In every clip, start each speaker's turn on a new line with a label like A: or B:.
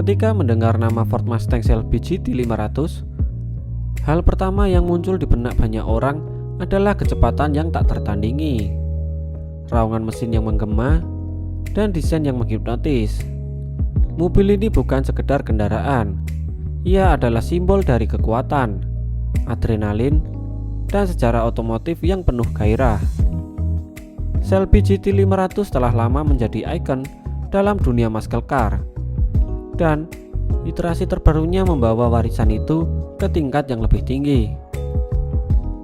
A: Ketika mendengar nama Ford Mustang Shelby GT500, hal pertama yang muncul di benak banyak orang adalah kecepatan yang tak tertandingi, raungan mesin yang menggema, dan desain yang menghipnotis. Mobil ini bukan sekedar kendaraan, ia adalah simbol dari kekuatan, adrenalin, dan sejarah otomotif yang penuh gairah. Shelby GT500 telah lama menjadi ikon dalam dunia muscle car, dan iterasi terbarunya membawa warisan itu ke tingkat yang lebih tinggi.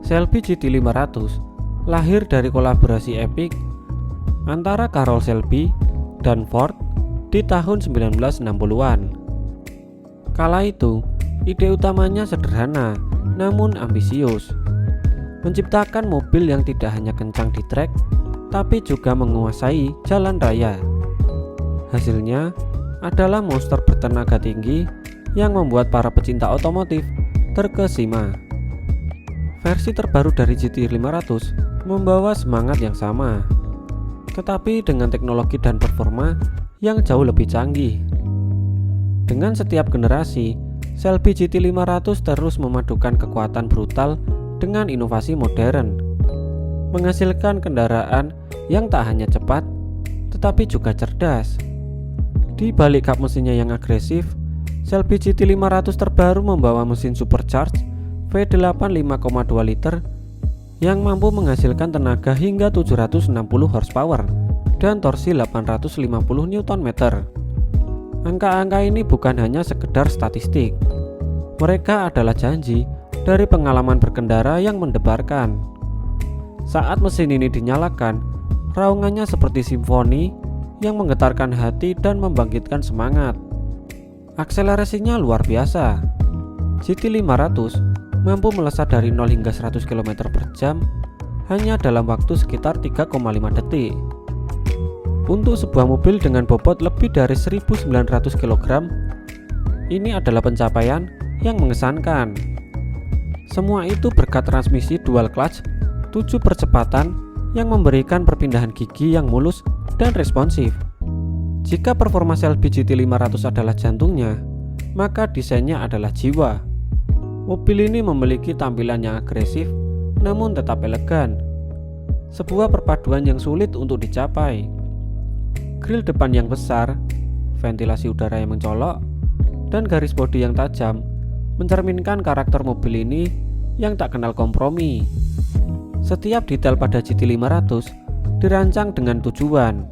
A: Shelby GT500 lahir dari kolaborasi epik antara Carroll Shelby dan Ford di tahun 1960-an. Kala itu, ide utamanya sederhana namun ambisius, menciptakan mobil yang tidak hanya kencang di trek, tapi juga menguasai jalan raya. Hasilnya adalah monster bertenaga tinggi yang membuat para pecinta otomotif terkesima. Versi terbaru dari GT500 membawa semangat yang sama, tetapi dengan teknologi dan performa yang jauh lebih canggih. Dengan setiap generasi, Shelby GT500 terus memadukan kekuatan brutal dengan inovasi modern, menghasilkan kendaraan yang tak hanya cepat, tetapi juga cerdas. Di balik kap mesinnya yang agresif, Shelby GT500 terbaru membawa mesin supercharged V8 5,2 liter yang mampu menghasilkan tenaga hingga 760 horsepower dan torsi 850 Nm. Angka-angka ini bukan hanya sekedar statistik, mereka adalah janji dari pengalaman berkendara yang mendebarkan. Saat mesin ini dinyalakan, raungannya seperti simfoni yang menggetarkan hati dan membangkitkan semangat. Akselerasinya luar biasa. GT500 mampu melesat dari 0 hingga 100 km per jam hanya dalam waktu sekitar 3,5 detik. Untuk sebuah mobil dengan bobot lebih dari 1900 kg, ini adalah pencapaian yang mengesankan. Semua itu berkat transmisi dual clutch 7 percepatan yang memberikan perpindahan gigi yang mulus dan responsif. Jika performa Shelby GT500 adalah jantungnya, maka desainnya adalah jiwa. Mobil ini memiliki tampilan yang agresif namun tetap elegan, sebuah perpaduan yang sulit untuk dicapai. Grill depan yang besar, ventilasi udara yang mencolok, dan garis bodi yang tajam mencerminkan karakter mobil ini yang tak kenal kompromi. Setiap detail pada GT500 dirancang dengan tujuan.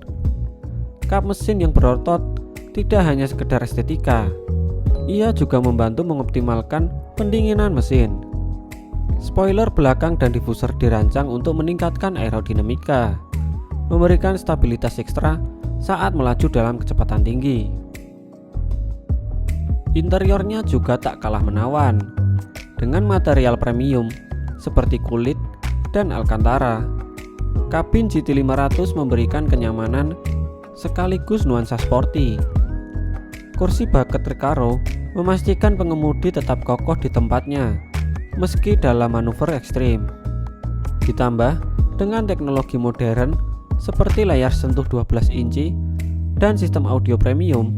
A: Kap mesin yang berotot tidak hanya sekedar estetika, ia juga membantu mengoptimalkan pendinginan mesin. Spoiler belakang dan diffuser dirancang untuk meningkatkan aerodinamika, memberikan stabilitas ekstra saat melaju dalam kecepatan tinggi. Interiornya juga tak kalah menawan, dengan material premium seperti kulit dan alcantara. Kabin GT500 memberikan kenyamanan sekaligus nuansa sporty. Kursi bucket Recaro memastikan pengemudi tetap kokoh di tempatnya meski dalam manuver ekstrim. Ditambah dengan teknologi modern seperti layar sentuh 12 inci dan sistem audio premium,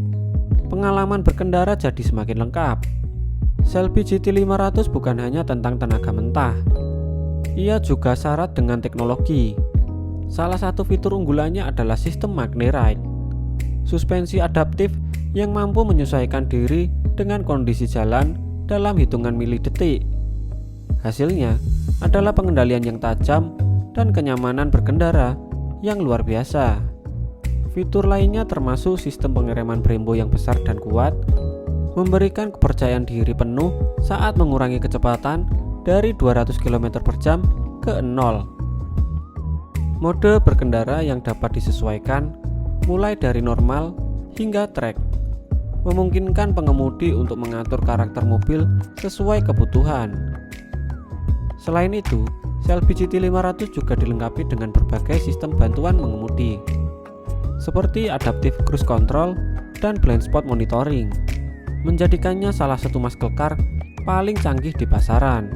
A: pengalaman berkendara jadi semakin lengkap. Shelby GT500 bukan hanya tentang tenaga mentah, ia juga syarat dengan teknologi. Salah satu fitur unggulannya adalah sistem MagneRide, suspensi adaptif yang mampu menyesuaikan diri dengan kondisi jalan dalam hitungan milidetik. Hasilnya adalah pengendalian yang tajam dan kenyamanan berkendara yang luar biasa. Fitur lainnya termasuk sistem pengereman Brembo yang besar dan kuat, memberikan kepercayaan diri penuh saat mengurangi kecepatan dari 200 km per jam ke 0. Mode berkendara yang dapat disesuaikan mulai dari normal hingga track, memungkinkan pengemudi untuk mengatur karakter mobil sesuai kebutuhan. Selain itu, Shelby GT500 juga dilengkapi dengan berbagai sistem bantuan mengemudi, seperti adaptive cruise control dan blind spot monitoring, menjadikannya salah satu muscle car paling canggih di pasaran.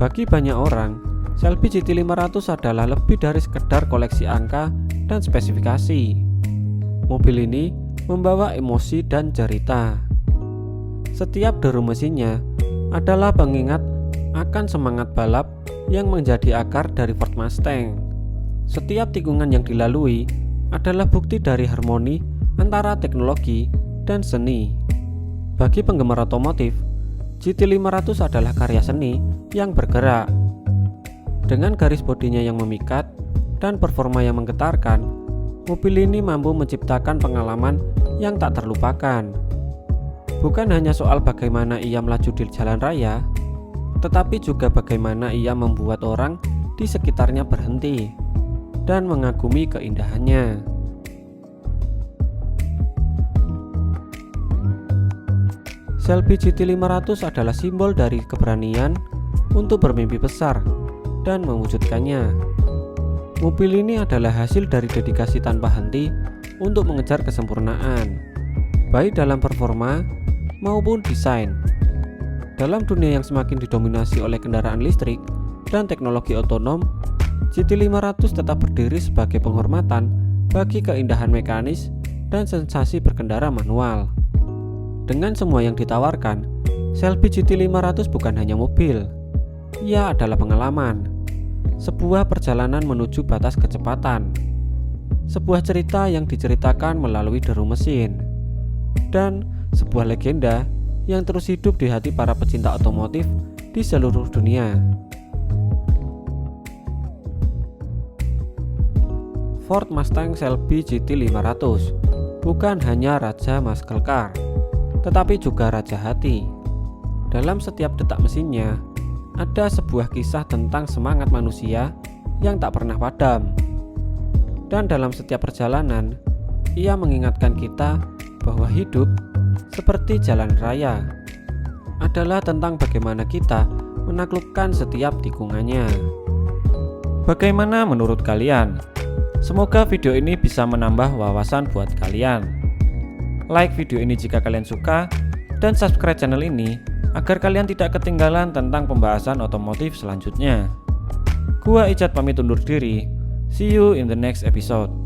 A: Bagi banyak orang, Shelby GT500 adalah lebih dari sekedar koleksi angka dan spesifikasi. Mobil ini membawa emosi dan cerita. Setiap deru mesinnya adalah pengingat akan semangat balap yang menjadi akar dari Ford Mustang. Setiap tikungan yang dilalui adalah bukti dari harmoni antara teknologi dan seni. Bagi penggemar otomotif, GT500 adalah karya seni yang bergerak. Dengan garis bodinya yang memikat dan performa yang menggetarkan, mobil ini mampu menciptakan pengalaman yang tak terlupakan. Bukan hanya soal bagaimana ia melaju di jalan raya, tetapi juga bagaimana ia membuat orang di sekitarnya berhenti dan mengagumi keindahannya. Shelby GT500 adalah simbol dari keberanian untuk bermimpi besar dan mewujudkannya. Mobil ini adalah hasil dari dedikasi tanpa henti untuk mengejar kesempurnaan, baik dalam performa maupun desain. Dalam dunia yang semakin didominasi oleh kendaraan listrik dan teknologi otonom, GT500 tetap berdiri sebagai penghormatan bagi keindahan mekanis dan sensasi berkendara manual. Dengan semua yang ditawarkan, Shelby GT500 bukan hanya mobil, ia adalah pengalaman, sebuah perjalanan menuju batas kecepatan, sebuah cerita yang diceritakan melalui deru mesin, dan sebuah legenda yang terus hidup di hati para pecinta otomotif di seluruh dunia. Ford Mustang Shelby GT500 bukan hanya raja muscle car, tetapi juga raja hati. Dalam setiap detak mesinnya, ada sebuah kisah tentang semangat manusia yang tak pernah padam. Dan dalam setiap perjalanan, ia mengingatkan kita bahwa hidup seperti jalan raya adalah tentang bagaimana kita menaklukkan setiap tikungannya. Bagaimana menurut kalian? Semoga video ini bisa menambah wawasan buat kalian. Like video ini jika kalian suka, dan subscribe channel ini agar kalian tidak ketinggalan tentang pembahasan otomotif selanjutnya. Gua Icat pamit undur diri. See you in the next episode.